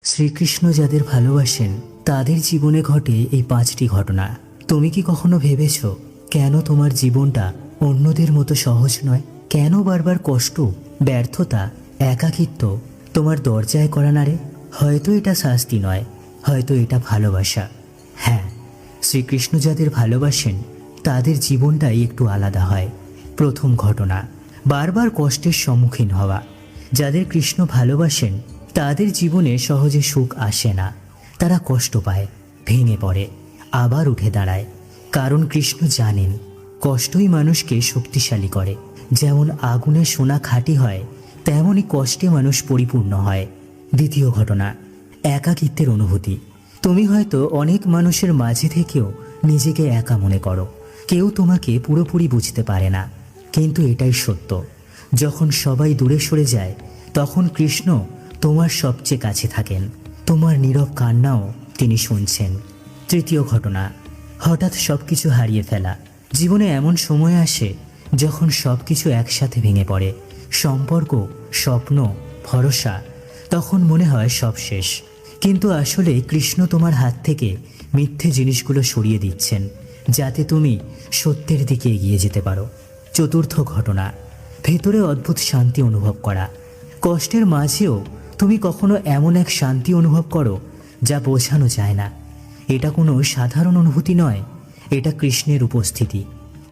শ্রীকৃষ্ণ যাদের ভালোবাসেন তাদের জীবনে ঘটে এই 5টি ঘটনা। তুমি কি কখনো ভেবেছ কেন তোমার জীবনটা অন্যদের মতো সহজ নয়? কেন বারবার কষ্ট, ব্যর্থতা, একাকিত্ব তোমার দরজায় করা নাড়ে? হয়তো এটা শাস্তি নয়, হয়তো এটা ভালোবাসা। হ্যাঁ, শ্রীকৃষ্ণ যাদের ভালোবাসেন তাদের জীবনটাই একটু আলাদা হয়। প্রথম ঘটনা, বারবার কষ্টের সম্মুখীন হওয়া। যাদের কৃষ্ণ ভালোবাসেন তাদের জীবনে সহজে সুখ আসে না। তারা কষ্ট পায়, ভেঙে পড়ে, আবার উঠে দাঁড়ায়। কারণ কৃষ্ণ জানেন কষ্টই মানুষকে শক্তিশালী করে। যেমন আগুনে সোনা খাঁটি হয়, তেমনই কষ্টে মানুষ পরিপূর্ণ হয়। দ্বিতীয় ঘটনা, একাকিত্বের অনুভূতি। তুমি হয়তো অনেক মানুষের মাঝে থেকেও নিজেকে একা মনে করো। কেউ তোমাকে পুরোপুরি বুঝতে পারে না, কিন্তু এটাই সত্য। যখন সবাই দূরে সরে যায় তখন কৃষ্ণ তোমার সবচেয়ে কাছে থাকেন। তোমার নীরব কান্নাও তিনি শুনছেন। তৃতীয় ঘটনা, হঠাৎ সবকিছু হারিয়ে ফেলা। জীবনে এমন সময় আসে যখন সবকিছু একসাথে ভেঙে পড়ে। সম্পর্ক, স্বপ্ন, ভরসা। তখন মনে হয় সব শেষ। কিন্তু আসলে কৃষ্ণ তোমার হাত থেকে মিথ্যে জিনিসগুলো সরিয়ে দিচ্ছেন, যাতে তুমি সত্যের দিকে এগিয়ে যেতে পারো। চতুর্থ ঘটনা, ভেতরে অদ্ভুত শান্তি অনুভব করা। কষ্টের মাঝেও তুমি কখনো এমন এক শান্তি অনুভব করো যা বোঝানো যায় না। এটা কোনো সাধারণ অনুভূতি নয়, এটা কৃষ্ণের উপস্থিতি।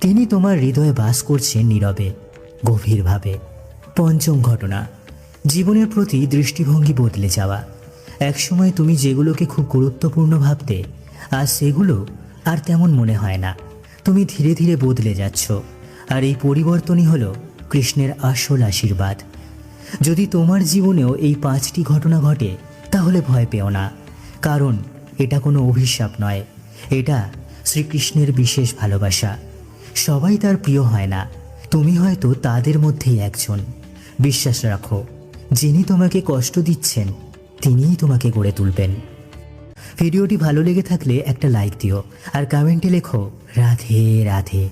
তিনি তোমার হৃদয়ে বাস করছেন নীরবে, গভীরভাবে। পঞ্চম ঘটনা, জীবনের প্রতি দৃষ্টিভঙ্গি বদলে যাওয়া। একসময় তুমি যেগুলোকে খুব গুরুত্বপূর্ণ ভাবতে, আর সেগুলো আর তেমন মনে হয় না। তুমি ধীরে ধীরে বদলে যাচ্ছ, আর এই পরিবর্তনই হলো কৃষ্ণের আসল আশীর্বাদ। যদি তোমার জীবনেও এই 5টি ঘটনা ঘটে তাহলে ভয় পেও না, কারণ এটা কোনো অভিশাপ নয়, এটা শ্রীকৃষ্ণের বিশেষ ভালোবাসা। সবাই তার প্রিয় হয় না, তুমি হয়তো তাদের মধ্যেই একজন। বিশ্বাস রাখো, যিনি তোমাকে কষ্ট দিচ্ছেন তিনিই তোমাকে গড়ে তুলবেন। ভিডিওটি ভালো লেগে থাকলে একটা লাইক দিও, আর কমেন্টে লেখো রাধে রাধে।